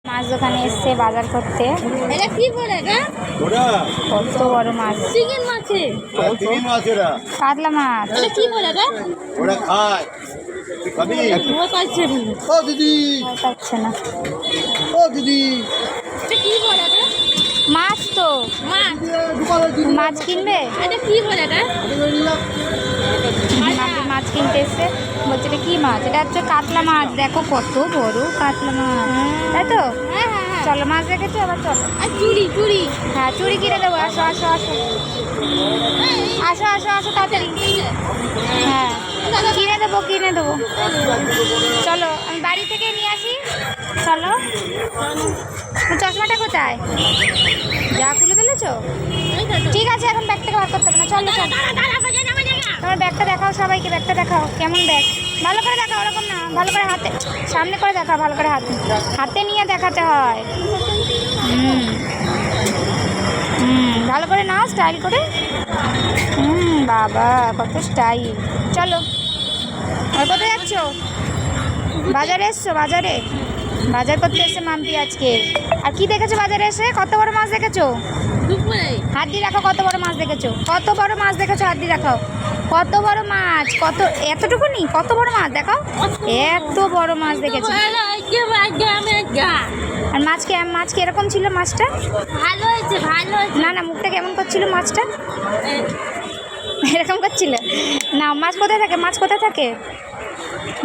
মাছ দোকানে এসছে বাজার করতে। এটা কি বলে গা? ওরা কত বড় মাছ, চিকেন মাছে। চিংড়ি মাছ এরা কাতলা মাছ। এটা কি বলে গা? ওরা খায়। তুই খাবি? ভয় পাচ্ছে না। ও দিদি, ভয় পাচ্ছে না। ও দিদি, এটা কি বলে গা? মাছ তো মাছ। মাছ কিনবে? এটা কি বলে গা? মাম্পি মাছ কিনতে এসছে, বলছে এটা কি মাছ? এটা হচ্ছে কাতলা মাছ। দেখো কত বড় কাতলা মাছ, তাই তো? হ্যাঁ হ্যাঁ হ্যাঁ। চলো মাছ দেখেছো, আবার চলো। আর চুড়ি চুড়ি। হ্যাঁ চুড়ি কিনে দেবো, আসো আসো আসো আসো আসো আসো তাড়াতাড়ি। হ্যাঁ কিনে দেবো কিনে দেবো, চলো আমি বাড়ি থেকে নিয়ে আসি। চলো, চশমাটা কোথায়? যা খুলে ফেলেছো? ঠিক আছে এখন ব্যাগ থেকে বার করতে হবে না, চলো চলো। তোমার ব্যাগটা দেখাও সবাইকে, ব্যাগটা দেখাও কেমন ব্যাগ। ভালো করে দেখাও, ওরকম না, ভালো করে হাতে সামনে করে দেখাও, ভালো করে হাতে হাতে নিয়ে দেখাতে হয়। হুম হুম, ভালো করে নাও স্টাইল করে। বাবা কত স্টাইল। চলো, আর কোথায় যাচ্ছ? বাজারে এসছো? বাজারে বাজার করতে এসছে মাম্পি আজকে। আর কি দেখেছো বাজারে এসে? কত বড় মাছ দেখেছো? দুপুরে। হাত দিয়ে রাখো, কত বড় মাছ দেখেছো? কত বড় মাছ দেখেছো? হাত দিয়ে রাখাও, কত বড় মাছ। কত এতটুকুনি? কত বড় মাছ দেখো, এত বড় মাছ দেখেছো। আর মাছ কি এরকম ছিল মাছটা? ভালো হয়েছে ভালো হয়েছে। না না, মুখটা কেমন করছিল মাছটা? এরকম করছিল না। মাছ কোথায় থাকে? মাছ কোথায় থাকে?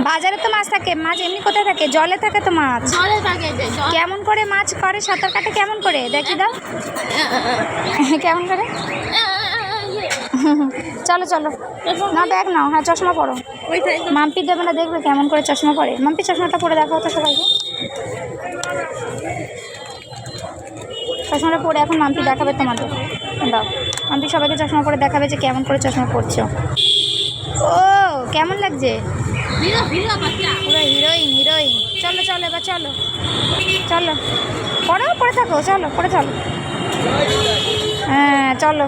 বাজারে তো মাছ থাকে, মাছ এমনি কোথায় থাকে? জলে থাকে তো মাছ। জলে থাকে যে জল। কেমন করে মাছ করে সাঁতার কাটে? কেমন করে দেখি দাও, কেমন করে? চলো চলো, না ব্যাগ নাও। হ্যাঁ চশমা পরো। ওই সাইড। মাম্পি দেবে না, দেখবে কেমন করে চশমা পরে। মাম্পি চশমাটা পরে দেখাও তো সবাইকে। চশমাটা পরে এখন মাম্পি দেখাবে তোমাদের। দাও, মাম্পি সবাইকে চশমা পরে দেখাবে যে কেমন করে চশমা পরছো। ও কেমন লাগছে? হিরো হিরো বাচ্চা। পুরো হিরোইন হিরোইন। চলো চলো এবার চলো চলো, পরে থাকো, চলো পরে চলো। হ্যাঁ চলো।